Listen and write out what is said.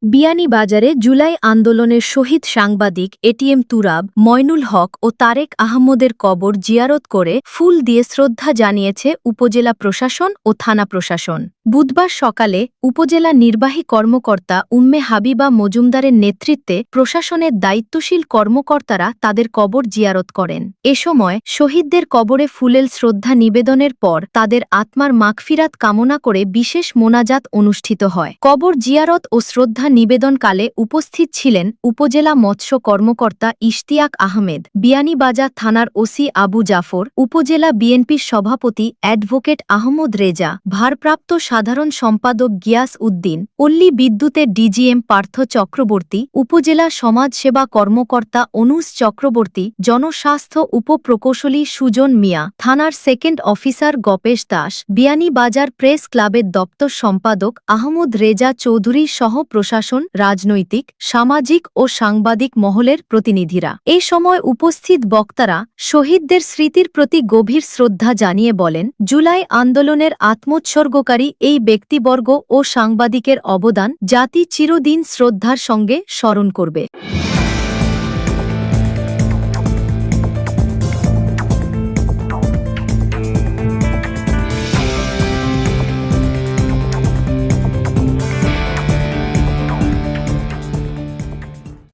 বিয়ানীবাজারে জুলাই আন্দোলনের শহীদ সাংবাদিক এটিএম তুরাব, ময়নুল হক ও তারেক আহমদের কবর জিয়ারত করে ফুল দিয়ে শ্রদ্ধা জানিয়েছে উপজেলা প্রশাসন ও থানা প্রশাসন। বুধবার সকালে উপজেলা নির্বাহী কর্মকর্তা উম্মে হাবিবা মজুমদারের নেতৃত্বে প্রশাসনের দায়িত্বশীল কর্মকর্তারা তাদের কবর জিয়ারত করেন। এ সময় শহীদদের কবরে ফুলেল শ্রদ্ধা নিবেদনের পর তাদের আত্মার মাগফিরাত কামনা করে বিশেষ মোনাজাত অনুষ্ঠিত হয়। কবর জিয়ারত ও শ্রদ্ধা নিবেদনকালে উপস্থিত ছিলেন উপজেলা মৎস্য কর্মকর্তা ইশতিয়াক আহমেদ, বিয়ানীবাজার থানার ওসি আবু জাফর, উপজেলা বিএনপির সভাপতি অ্যাডভোকেট আহমদ রেজা, ভারপ্রাপ্ত সাধারণ সম্পাদক গিয়াস উদ্দিন, পল্লী বিদ্যুতের ডিজিএম পার্থ চক্রবর্তী, উপজেলা সমাজসেবা কর্মকর্তা অনুজ চক্রবর্তী, জনস্বাস্থ্য উপপ্রকৌশলী সুজন মিয়া, থানার second officer Gopesh Das, Beanibazar press ক্লাবের দপ্তর সম্পাদক আহমদ রেজা চৌধুরী সহ প্রশাসন, রাজনৈতিক, সামাজিক ও সাংবাদিক মহলের প্রতিনিধিরা। এ সময় উপস্থিত বক্তারা শহীদদের স্মৃতির প্রতি গভীর শ্রদ্ধা জানিয়ে বলেন, জুলাই আন্দোলনের আত্মোৎসর্গকারী এই ব্যক্তিবর্গ ও সাংবাদিকের অবদান জাতি চিরদিন শ্রদ্ধার সঙ্গে স্মরণ করবে।